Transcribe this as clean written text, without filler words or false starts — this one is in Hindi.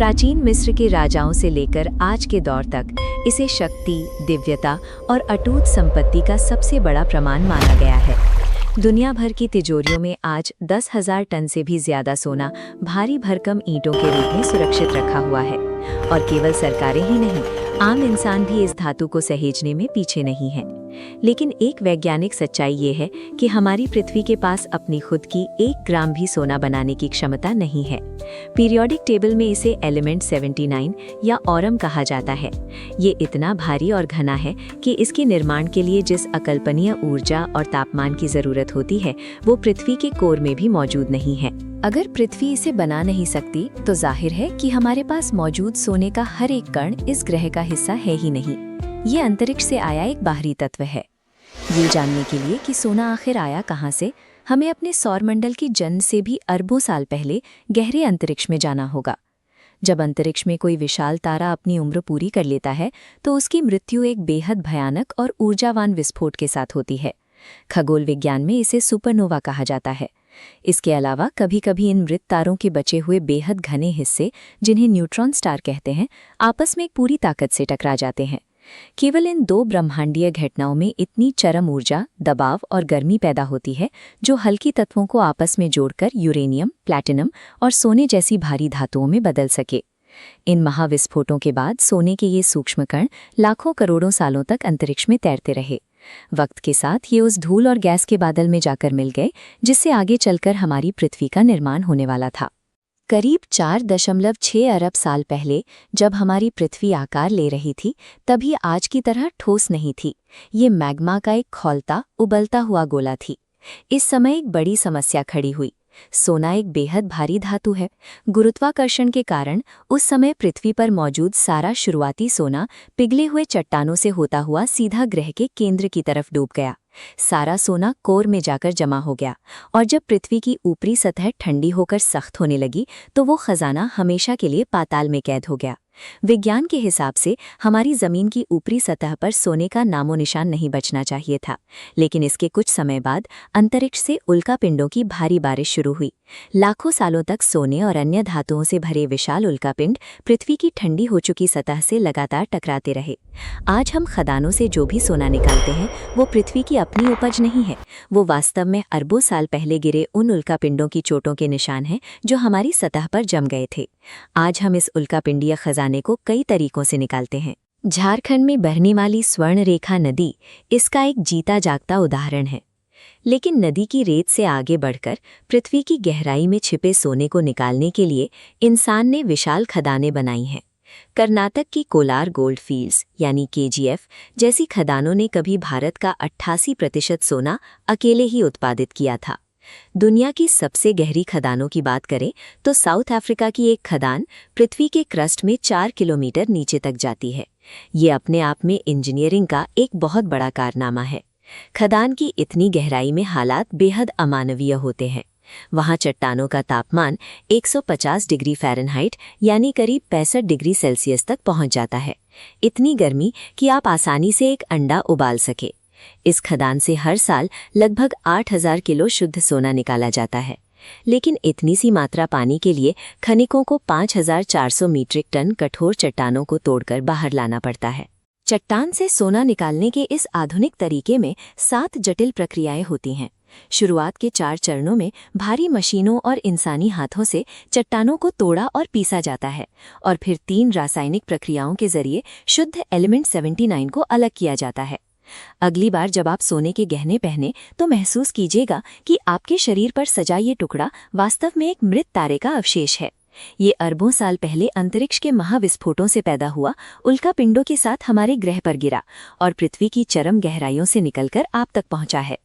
प्राचीन मिस्र के राजाओं से लेकर आज के दौर तक इसे शक्ति, दिव्यता और अटूट संपत्ति का सबसे बड़ा प्रमाण माना गया है। दुनिया भर की तिजोरियों में आज 10,000 टन से भी ज्यादा सोना भारी भरकम ईंटों के रूप में सुरक्षित रखा हुआ है। और केवल सरकारें ही नहीं, आम इंसान भी इस धातु को सहेजने में पीछे नहीं है। लेकिन एक वैज्ञानिक सच्चाई ये है कि हमारी पृथ्वी के पास अपनी खुद की 1 ग्राम भी सोना बनाने की क्षमता नहीं है। पीरियोडिक टेबल में इसे एलिमेंट 79 या ऑरम कहा जाता है। ये इतना भारी और घना है कि इसके निर्माण के लिए जिस अकल्पनीय ऊर्जा और तापमान की जरूरत होती है, वो पृथ्वी के कोर में भी मौजूद नहीं है। अगर पृथ्वी इसे बना नहीं सकती, तो जाहिर है कि हमारे पास मौजूद सोने का हर एक कण इस ग्रह का हिस्सा है ही नहीं। ये अंतरिक्ष से आया एक बाहरी तत्व है। ये जानने के लिए कि सोना आखिर आया कहाँ से, हमें अपने सौरमंडल की जन्म से भी अरबों साल पहले गहरे अंतरिक्ष में जाना होगा। जब अंतरिक्ष में कोई विशाल तारा अपनी उम्र पूरी कर लेता है, तो उसकी मृत्यु एक बेहद भयानक और ऊर्जावान विस्फोट के साथ होती है। खगोल विज्ञान में इसे सुपरनोवा कहा जाता है। इसके अलावा कभी कभी इन मृत तारों के बचे हुए बेहद घने हिस्से, जिन्हें न्यूट्रॉन स्टार कहते हैं, आपस में एक पूरी ताकत से टकरा जाते हैं। केवल इन 2 ब्रह्मांडीय घटनाओं में इतनी चरम ऊर्जा, दबाव और गर्मी पैदा होती है जो हल्की तत्वों को आपस में जोड़कर यूरेनियम, प्लैटिनम और सोने जैसी भारी धातुओं में बदल सके। इन महाविस्फोटों के बाद सोने के ये सूक्ष्म कण लाखों करोड़ों सालों तक अंतरिक्ष में तैरते रहे। वक्त के साथ ये उस धूल और गैस के बादल में जाकर मिल गए, जिससे आगे चलकर हमारी पृथ्वी का निर्माण होने वाला था। करीब 4.6 अरब साल पहले जब हमारी पृथ्वी आकार ले रही थी, तभी आज की तरह ठोस नहीं थी। ये मैग्मा का एक खौलता, उबलता हुआ गोला थी। इस समय एक बड़ी समस्या खड़ी हुई। सोना एक बेहद भारी धातु है। गुरुत्वाकर्षण के कारण उस समय पृथ्वी पर मौजूद सारा शुरुआती सोना पिघले हुए चट्टानों से होता हुआ सीधा ग्रह के केंद्र की तरफ डूब गया। सारा सोना कोर में जाकर जमा हो गया, और जब पृथ्वी की ऊपरी सतह ठंडी होकर सख्त होने लगी, तो वो खजाना हमेशा के लिए पाताल में कैद हो गया। विज्ञान के हिसाब से हमारी जमीन की ऊपरी सतह पर सोने का नामो निशान नहीं बचना चाहिए था, लेकिन इसके कुछ समय बाद अंतरिक्ष से उल्कापिंडों की भारी बारिश शुरू हुई। लाखों सालों तक सोने और अन्य धातुओं से भरे विशाल उल्कापिंड पृथ्वी की ठंडी हो चुकी सतह से लगातार टकराते रहे। आज हम खदानों से जो भी सोना निकालते हैं, वो पृथ्वी की अपनी उपज नहीं है। वो वास्तव में अरबों साल पहले गिरे उन उल्कापिंडों की चोटों के निशान हैं जो हमारी सतह पर जम गए थे। आज हम इस उल्कापिंडीय खजाने को कई तरीकों से निकालते हैं। झारखंड में बहने वाली स्वर्ण रेखा नदी इसका एक जीता जागता उदाहरण है। लेकिन नदी की रेत से आगे बढ़कर पृथ्वी की गहराई में छिपे सोने को निकालने के लिए इंसान ने विशाल खदानें बनाई हैं। कर्नाटक की कोलार गोल्ड फील्ड्स यानी KGF जैसी खदानों ने कभी भारत का 88% सोना अकेले ही उत्पादित किया था। दुनिया की सबसे गहरी खदानों की बात करें तो साउथ अफ्रीका की एक खदान पृथ्वी के क्रस्ट में 4 किलोमीटर नीचे तक जाती है। ये अपने आप में इंजीनियरिंग का एक बहुत बड़ा कारनामा है। खदान की इतनी गहराई में हालात बेहद अमानवीय होते हैं। वहाँ चट्टानों का तापमान 150 डिग्री फ़ारेनहाइट यानी करीब 65 डिग्री सेल्सियस तक पहुँच जाता है। इतनी गर्मी कि आप आसानी से एक अंडा उबाल सके। इस खदान से हर साल लगभग 8,000 किलो शुद्ध सोना निकाला जाता है। लेकिन इतनी सी मात्रा पाने के लिए खनिकों को 5,400 मीट्रिक टन कठोर चट्टानों को तोड़कर बाहर लाना पड़ता है। चट्टान से सोना निकालने के इस आधुनिक तरीके में 7 जटिल प्रक्रियाएं होती हैं। शुरुआत के 4 चरणों में भारी मशीनों और इंसानी हाथों से चट्टानों को तोड़ा और पीसा जाता है, और फिर 3 रासायनिक प्रक्रियाओं के जरिए शुद्ध एलिमेंट 79 को अलग किया जाता है। अगली बार जब आप सोने के गहने पहने, तो महसूस कीजिएगा कि आपके शरीर पर सजा ये टुकड़ा वास्तव में एक मृत तारे का अवशेष है। ये अरबों साल पहले अंतरिक्ष के महाविस्फोटों से पैदा हुआ उल्कापिंडों के साथ हमारे ग्रह पर गिरा और पृथ्वी की चरम गहराइयों से निकलकर आप तक पहुंचा है।